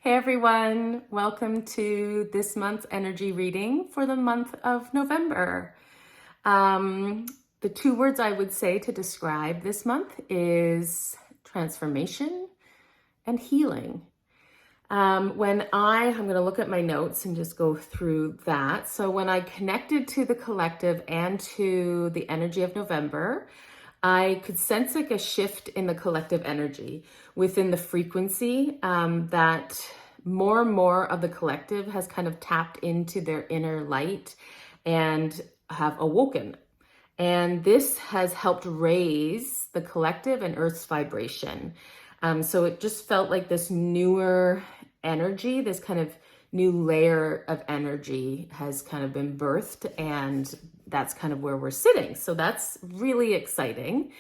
Hey everyone, welcome to this month's energy reading for the month of November. The two words I would say to describe this month is transformation and healing. I'm going to look at my notes and just go through that. So when I connected to the collective and to the energy of November, I could sense like a shift in the collective energy within the frequency that more and more of the collective has kind of tapped into their inner light and have awoken. And this has helped raise the collective and Earth's vibration. So it just felt like this newer energy, this kind of new layer of energy has kind of been birthed, and that's kind of where we're sitting. So that's really exciting.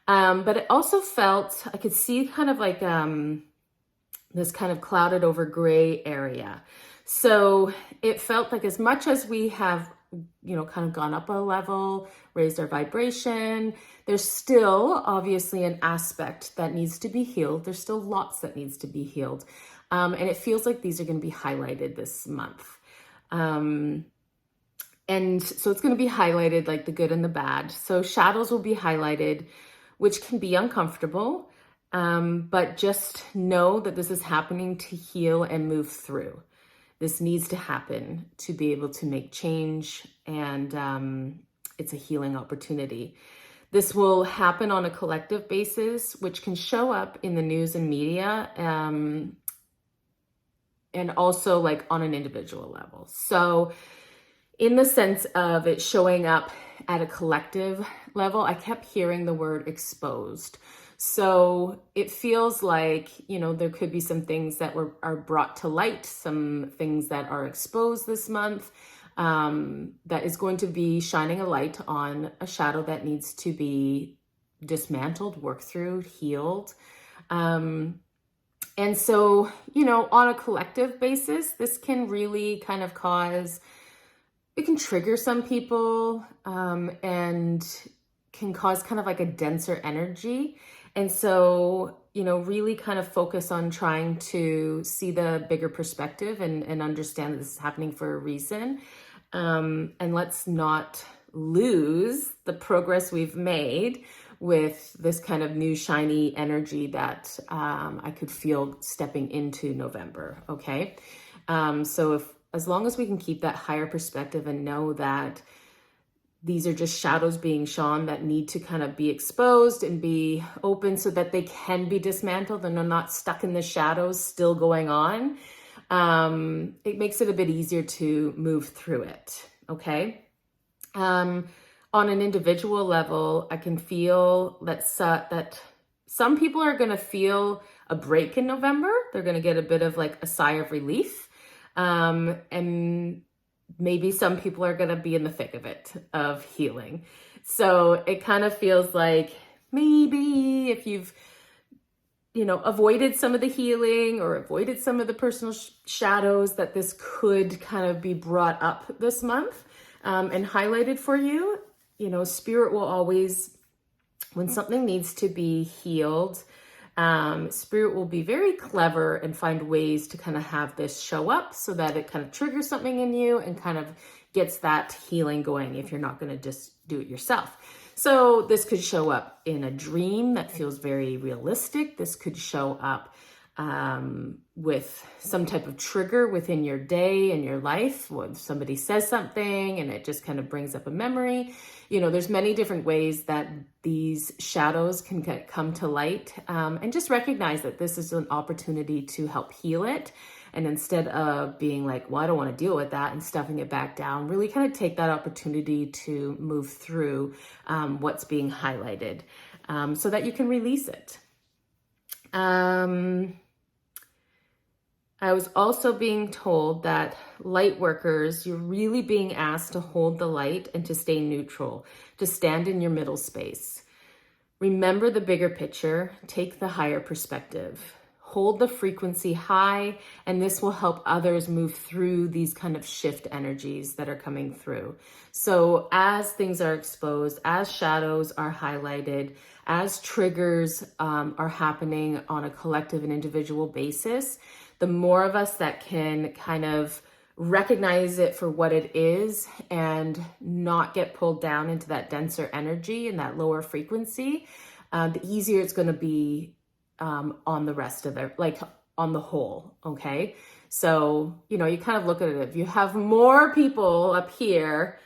But it also felt, I could see kind of like this kind of clouded over gray area. So it felt like as much as we have, kind of gone up a level, raised our vibration, there's still obviously an aspect that needs to be healed. There's still lots that needs to be healed. And it feels like these are going to be highlighted this month. And so it's going to be highlighted like the good and the bad. So shadows will be highlighted, which can be uncomfortable. But just know that this is happening to heal and move through. This needs to happen to be able to make change, and it's a healing opportunity. This will happen on a collective basis, which can show up in the news and media, and also like on an individual level. So in the sense of it showing up at a collective level, I kept hearing the word exposed. So it feels like, there could be some things that are brought to light, some things that are exposed this month, that is going to be shining a light on a shadow that needs to be dismantled, worked through, healed. And so, on a collective basis, this can really kind of it can trigger some people, and can cause kind of like a denser energy. And so, really kind of focus on trying to see the bigger perspective and understand that this is happening for a reason. And let's not lose the progress we've made with this kind of new shiny energy that I could feel stepping into November, okay? So as long as we can keep that higher perspective and know that these are just shadows being shone that need to kind of be exposed and be open so that they can be dismantled and are not stuck in the shadows still going on, it makes it a bit easier to move through it, okay? On an individual level, I can feel that some people are going to feel a break in November. They're going to get a bit of like a sigh of relief. And maybe some people are going to be in the thick of it, of healing. So it kind of feels like maybe if you've, avoided some of the healing or avoided some of the personal shadows, that this could kind of be brought up this month, and highlighted for you. Spirit will always, when something needs to be healed, Spirit will be very clever and find ways to kind of have this show up so that it kind of triggers something in you and kind of gets that healing going if you're not going to just do it yourself. So this could show up in a dream that feels very realistic. This could show up with some type of trigger within your day and your life, when somebody says something and it just kind of brings up a memory. There's many different ways that these shadows can come to light, and just recognize that this is an opportunity to help heal it. And instead of being like, well, I don't want to deal with that and stuffing it back down, really kind of take that opportunity to move through what's being highlighted, so that you can release it. I was also being told that light workers, you're really being asked to hold the light and to stay neutral, to stand in your middle space. Remember the bigger picture, take the higher perspective. hold the frequency high, and this will help others move through these kind of shift energies that are coming through. So as things are exposed, as shadows are highlighted, as triggers are happening on a collective and individual basis, the more of us that can kind of recognize it for what it is and not get pulled down into that denser energy and that lower frequency, the easier it's going to be on the rest of it, like on the whole. Okay. So, you know, you kind of look at it. If you have more people up here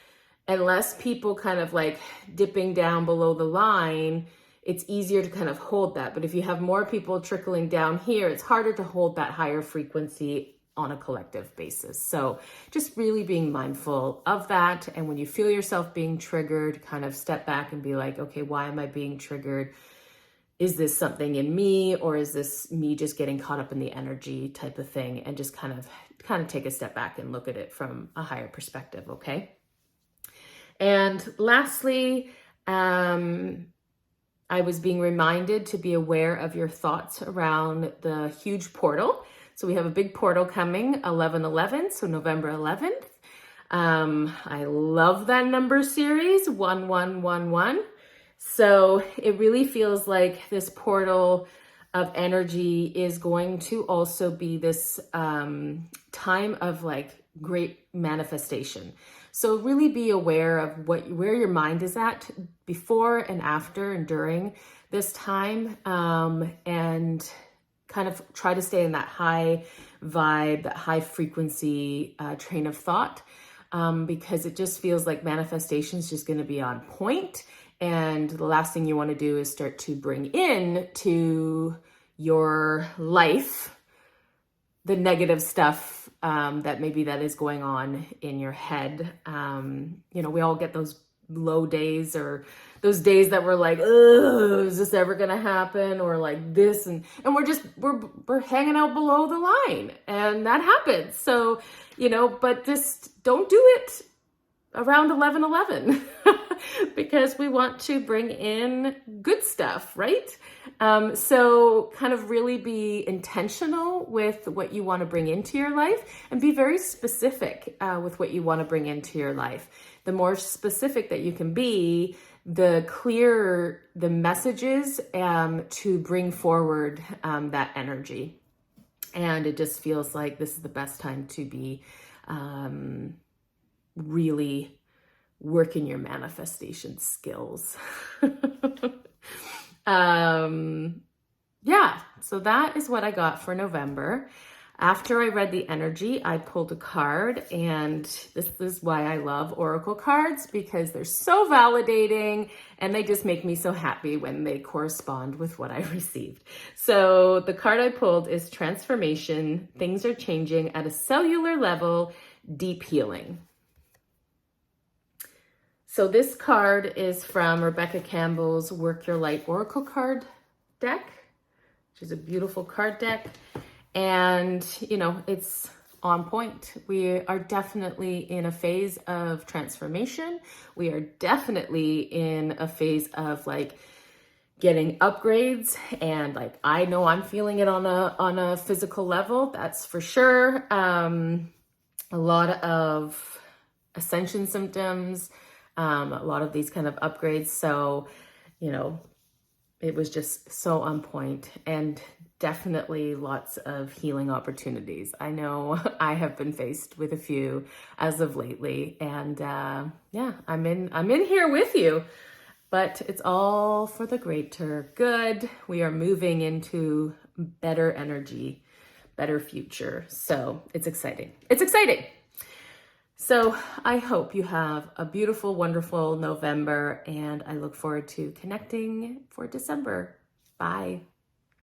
and less people kind of like dipping down below the line, it's easier to kind of hold that. But if you have more people trickling down here, it's harder to hold that higher frequency on a collective basis. So just really being mindful of that. And when you feel yourself being triggered, kind of step back and be like, okay, why am I being triggered? Is this something in me, or is this me just getting caught up in the energy type of thing? And just kind of take a step back and look at it from a higher perspective. Okay. And lastly, I was being reminded to be aware of your thoughts around the huge portal. So we have a big portal coming, 11/11, so November 11th. I love that number series, 1111. So it really feels like this portal of energy is going to also be this time of like great manifestation. So really be aware of where your mind is at before and after and during this time, and kind of try to stay in that high vibe, that high frequency train of thought, because it just feels like manifestation is just going to be on point. And the last thing you want to do is start to bring in to your life the negative stuff that maybe that is going on in your head. You know, we all get those low days, or those days that we're like, oh, is this ever gonna happen? Or like this, and we're hanging out below the line, and that happens. So, you know, but just don't do it around 11/11 because we want to bring in good stuff, right? So kind of really be intentional with what you want to bring into your life, and be very specific with what you want to bring into your life. The more specific that you can be, the clearer the messages to bring forward that energy. And it just feels like this is the best time to be really working your manifestation skills. Yeah, so that is what I got for November. After I read the energy, I pulled a card, and this is why I love Oracle cards, because they're so validating and they just make me so happy when they correspond with what I received. So the card I pulled is Transformation. Things are changing at a cellular level, deep healing. So this card is from Rebecca Campbell's Work Your Light Oracle card deck, which is a beautiful card deck. And, you know, it's on point. We are definitely in a phase of transformation. We are definitely in a phase of like getting upgrades, and like I know I'm feeling it on a physical level, that's for sure. A lot of ascension symptoms, a lot of these kind of upgrades. So, you know, it was just so on point, and definitely lots of healing opportunities. I know I have been faced with a few as of lately, and yeah, I'm in here with you, but it's all for the greater good. We are moving into better energy, better future. So it's exciting. It's exciting. So I hope you have a beautiful, wonderful November, and I look forward to connecting for December. Bye.